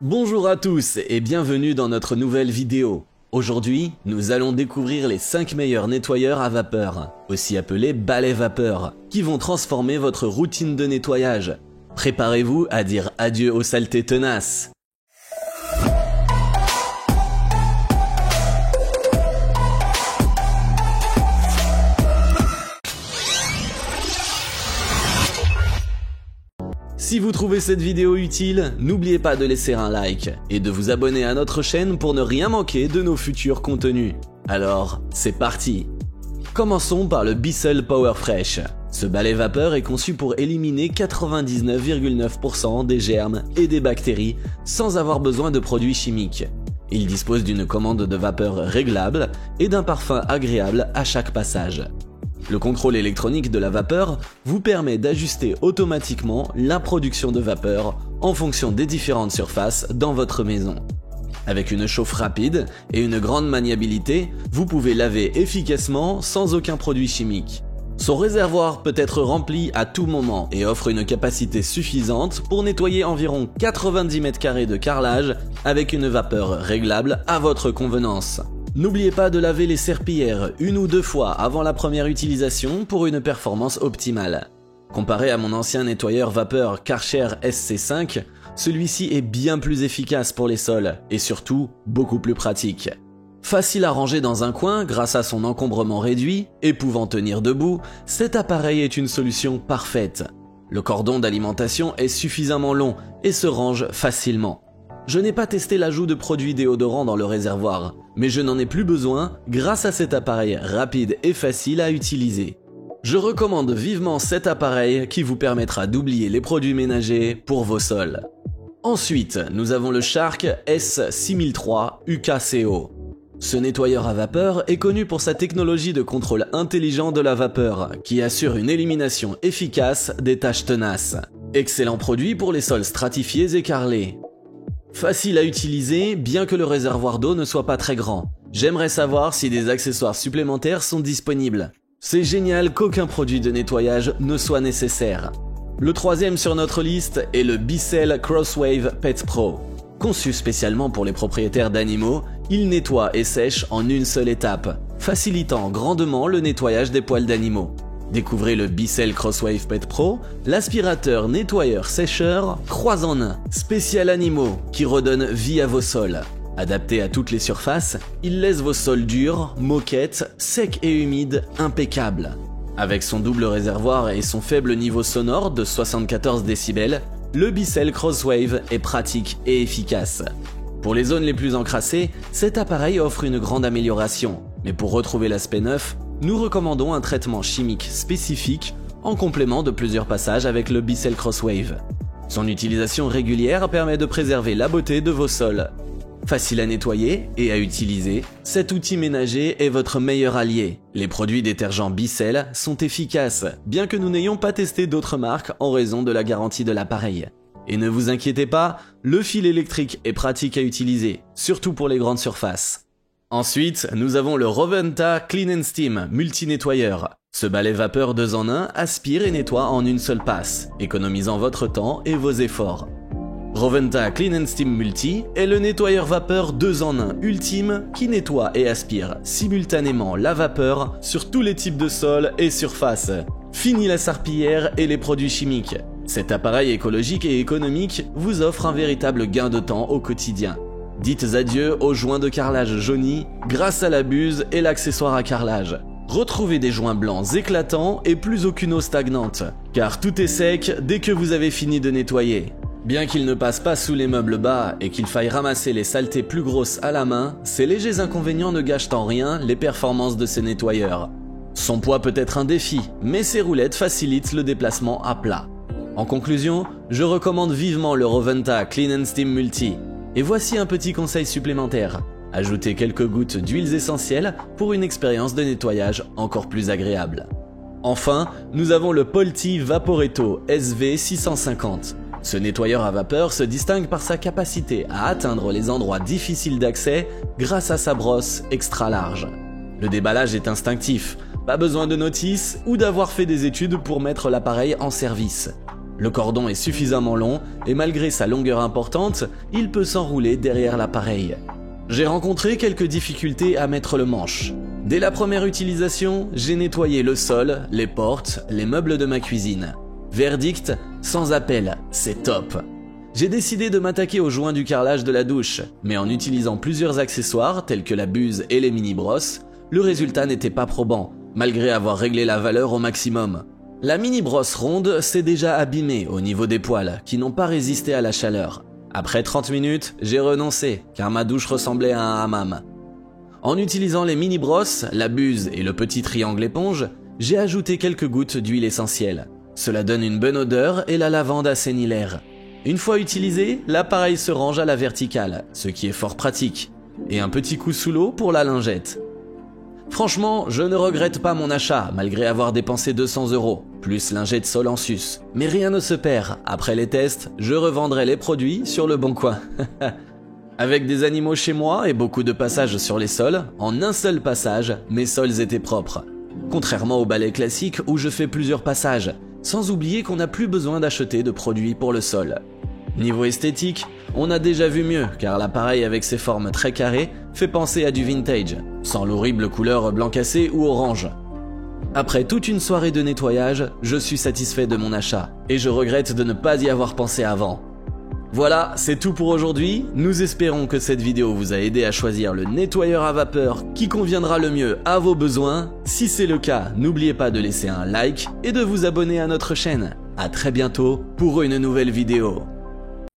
Bonjour à tous et bienvenue dans notre nouvelle vidéo. Aujourd'hui, nous allons découvrir les 5 meilleurs nettoyeurs à vapeur, aussi appelés balais vapeur, qui vont transformer votre routine de nettoyage. Préparez-vous à dire adieu aux saletés tenaces. Si vous trouvez cette vidéo utile, n'oubliez pas de laisser un like et de vous abonner à notre chaîne pour ne rien manquer de nos futurs contenus. Alors, c'est parti! Commençons par le Bissell Power Fresh. Ce balai vapeur est conçu pour éliminer 99,9% des germes et des bactéries sans avoir besoin de produits chimiques. Il dispose d'une commande de vapeur réglable et d'un parfum agréable à chaque passage. Le contrôle électronique de la vapeur vous permet d'ajuster automatiquement la production de vapeur en fonction des différentes surfaces dans votre maison. Avec une chauffe rapide et une grande maniabilité, vous pouvez laver efficacement sans aucun produit chimique. Son réservoir peut être rempli à tout moment et offre une capacité suffisante pour nettoyer environ 90 m² de carrelage avec une vapeur réglable à votre convenance. N'oubliez pas de laver les serpillères 1 ou 2 fois avant la première utilisation pour une performance optimale. Comparé à mon ancien nettoyeur vapeur Karcher SC5, celui-ci est bien plus efficace pour les sols et surtout beaucoup plus pratique. Facile à ranger dans un coin grâce à son encombrement réduit et pouvant tenir debout, cet appareil est une solution parfaite. Le cordon d'alimentation est suffisamment long et se range facilement. Je n'ai pas testé l'ajout de produits déodorants dans le réservoir, mais je n'en ai plus besoin grâce à cet appareil rapide et facile à utiliser. Je recommande vivement cet appareil qui vous permettra d'oublier les produits ménagers pour vos sols. Ensuite, nous avons le Shark S6003 UKCO. Ce nettoyeur à vapeur est connu pour sa technologie de contrôle intelligent de la vapeur, qui assure une élimination efficace des taches tenaces. Excellent produit pour les sols stratifiés et carrelés. Facile à utiliser, bien que le réservoir d'eau ne soit pas très grand. J'aimerais savoir si des accessoires supplémentaires sont disponibles. C'est génial qu'aucun produit de nettoyage ne soit nécessaire. Le troisième sur notre liste est le Bissell Crosswave Pet Pro. Conçu spécialement pour les propriétaires d'animaux, il nettoie et sèche en une seule étape, facilitant grandement le nettoyage des poils d'animaux. Découvrez le Bissell Crosswave Pet Pro, l'aspirateur nettoyeur sécheur 3 en 1, spécial animaux, qui redonne vie à vos sols. Adapté à toutes les surfaces, il laisse vos sols durs, moquettes, secs et humides, impeccables. Avec son double réservoir et son faible niveau sonore de 74 décibels, le Bissell Crosswave est pratique et efficace. Pour les zones les plus encrassées, cet appareil offre une grande amélioration, mais pour retrouver l'aspect neuf, nous recommandons un traitement chimique spécifique en complément de plusieurs passages avec le Bissell Crosswave. Son utilisation régulière permet de préserver la beauté de vos sols. Facile à nettoyer et à utiliser, cet outil ménager est votre meilleur allié. Les produits détergents Bissell sont efficaces, bien que nous n'ayons pas testé d'autres marques en raison de la garantie de l'appareil. Et ne vous inquiétez pas, le fil électrique est pratique à utiliser, surtout pour les grandes surfaces. Ensuite, nous avons le Roventa Clean & Steam multi-nettoyeur. Ce balai vapeur 2 en 1 aspire et nettoie en une seule passe, économisant votre temps et vos efforts. Roventa Clean & Steam Multi est le nettoyeur vapeur 2 en 1 ultime qui nettoie et aspire simultanément la vapeur sur tous les types de sols et surfaces. Fini la serpillière et les produits chimiques. Cet appareil écologique et économique vous offre un véritable gain de temps au quotidien. Dites adieu aux joints de carrelage jaunis grâce à la buse et l'accessoire à carrelage. Retrouvez des joints blancs éclatants et plus aucune eau stagnante, car tout est sec dès que vous avez fini de nettoyer. Bien qu'il ne passe pas sous les meubles bas et qu'il faille ramasser les saletés plus grosses à la main, ces légers inconvénients ne gâchent en rien les performances de ces nettoyeurs. Son poids peut être un défi, mais ses roulettes facilitent le déplacement à plat. En conclusion, je recommande vivement le Roventa Clean & Steam Multi. Et voici un petit conseil supplémentaire. Ajoutez quelques gouttes d'huiles essentielles pour une expérience de nettoyage encore plus agréable. Enfin, nous avons le Polti Vaporetto SV650. Ce nettoyeur à vapeur se distingue par sa capacité à atteindre les endroits difficiles d'accès grâce à sa brosse extra large. Le déballage est instinctif, pas besoin de notice ou d'avoir fait des études pour mettre l'appareil en service. Le cordon est suffisamment long et malgré sa longueur importante, il peut s'enrouler derrière l'appareil. J'ai rencontré quelques difficultés à mettre le manche. Dès la première utilisation, j'ai nettoyé le sol, les portes, les meubles de ma cuisine. Verdict, sans appel, c'est top. J'ai décidé de m'attaquer aux joints du carrelage de la douche, mais en utilisant plusieurs accessoires tels que la buse et les mini-brosses, le résultat n'était pas probant, malgré avoir réglé la valeur au maximum. La mini-brosse ronde s'est déjà abîmée au niveau des poils, qui n'ont pas résisté à la chaleur. Après 30 minutes, j'ai renoncé, car ma douche ressemblait à un hammam. En utilisant les mini-brosses, la buse et le petit triangle éponge, j'ai ajouté quelques gouttes d'huile essentielle. Cela donne une bonne odeur et la lavande assainit l'air. Une fois utilisé, l'appareil se range à la verticale, ce qui est fort pratique, et un petit coup sous l'eau pour la lingette. Franchement, je ne regrette pas mon achat, malgré avoir dépensé 200 €, plus lingette sol en sus. Mais rien ne se perd, après les tests, je revendrai les produits sur le bon coin. Avec des animaux chez moi et beaucoup de passages sur les sols, en un seul passage, mes sols étaient propres. Contrairement au balai classique où je fais plusieurs passages, sans oublier qu'on n'a plus besoin d'acheter de produits pour le sol. Niveau esthétique, on a déjà vu mieux car l'appareil avec ses formes très carrées fait penser à du vintage, sans l'horrible couleur blanc cassé ou orange. Après toute une soirée de nettoyage, je suis satisfait de mon achat et je regrette de ne pas y avoir pensé avant. Voilà, c'est tout pour aujourd'hui. Nous espérons que cette vidéo vous a aidé à choisir le nettoyeur à vapeur qui conviendra le mieux à vos besoins. Si c'est le cas, n'oubliez pas de laisser un like et de vous abonner à notre chaîne. À très bientôt pour une nouvelle vidéo.